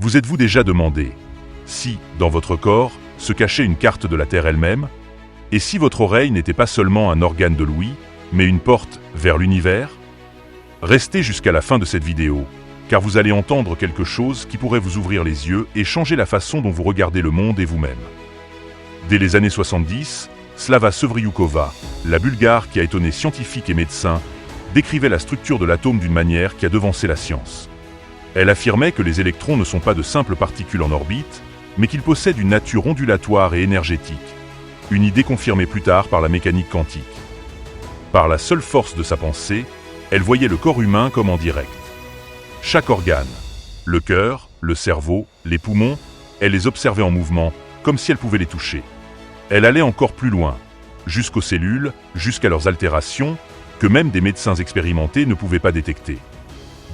Vous êtes-vous déjà demandé si, dans votre corps, se cachait une carte de la Terre elle-même? Et si votre oreille n'était pas seulement un organe de l'ouïe, mais une porte vers l'univers? Restez jusqu'à la fin de cette vidéo, car vous allez entendre quelque chose qui pourrait vous ouvrir les yeux et changer la façon dont vous regardez le monde et vous-même. Dès les années 70, Slava Sevryukova, la Bulgare qui a étonné scientifiques et médecins, décrivait la structure de l'atome d'une manière qui a devancé la science. Elle affirmait que les électrons ne sont pas de simples particules en orbite, mais qu'ils possèdent une nature ondulatoire et énergétique, une idée confirmée plus tard par la mécanique quantique. Par la seule force de sa pensée, elle voyait le corps humain comme en direct. Chaque organe, le cœur, le cerveau, les poumons, elle les observait en mouvement, comme si elle pouvait les toucher. Elle allait encore plus loin, jusqu'aux cellules, jusqu'à leurs altérations, que même des médecins expérimentés ne pouvaient pas détecter.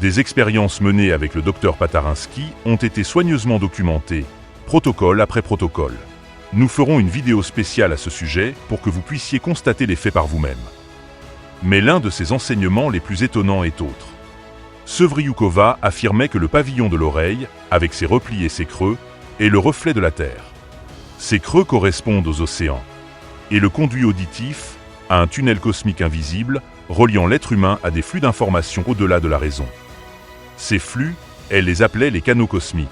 Des expériences menées avec le docteur Patarinsky ont été soigneusement documentées, protocole après protocole. Nous ferons une vidéo spéciale à ce sujet pour que vous puissiez constater les faits par vous-même. Mais l'un de ses enseignements les plus étonnants est autre. Sevryukova affirmait que le pavillon de l'oreille, avec ses replis et ses creux, est le reflet de la Terre. Ces creux correspondent aux océans. Et le conduit auditif à un tunnel cosmique invisible, reliant l'être humain à des flux d'informations au-delà de la raison. Ces flux, elle les appelait les canaux cosmiques.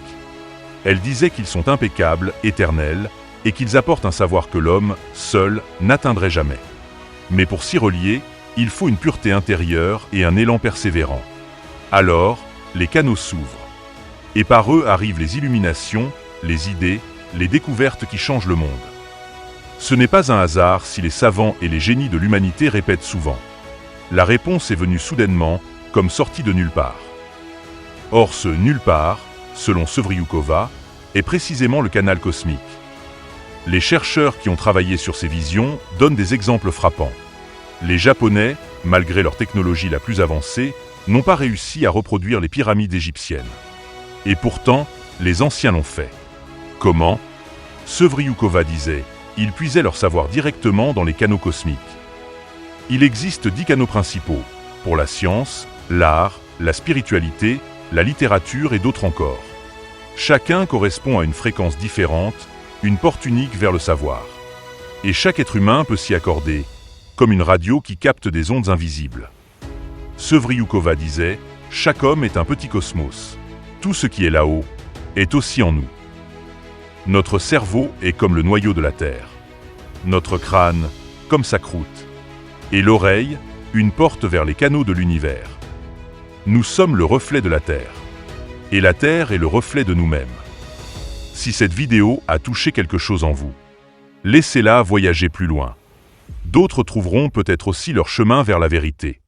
Elle disait qu'ils sont impeccables, éternels, et qu'ils apportent un savoir que l'homme, seul, n'atteindrait jamais. Mais pour s'y relier, il faut une pureté intérieure et un élan persévérant. Alors, les canaux s'ouvrent. Et par eux arrivent les illuminations, les idées, les découvertes qui changent le monde. Ce n'est pas un hasard si les savants et les génies de l'humanité répètent souvent. La réponse est venue soudainement, comme sortie de nulle part. Or ce nulle part, selon Sevryukova, est précisément le canal cosmique. Les chercheurs qui ont travaillé sur ces visions donnent des exemples frappants. Les Japonais, malgré leur technologie la plus avancée, n'ont pas réussi à reproduire les pyramides égyptiennes. Et pourtant, les anciens l'ont fait. Comment? Sevryukova disait, ils puisaient leur savoir directement dans les canaux cosmiques. Il existe 10 canaux principaux, pour la science, l'art, la spiritualité, la littérature et d'autres encore. Chacun correspond à une fréquence différente, une porte unique vers le savoir. Et chaque être humain peut s'y accorder, comme une radio qui capte des ondes invisibles. Sevryukova disait, chaque homme est un petit cosmos. Tout ce qui est là-haut est aussi en nous. Notre cerveau est comme le noyau de la Terre. Notre crâne, comme sa croûte. Et l'oreille, une porte vers les canaux de l'univers. Nous sommes le reflet de la Terre. Et la Terre est le reflet de nous-mêmes. Si cette vidéo a touché quelque chose en vous, laissez-la voyager plus loin. D'autres trouveront peut-être aussi leur chemin vers la vérité.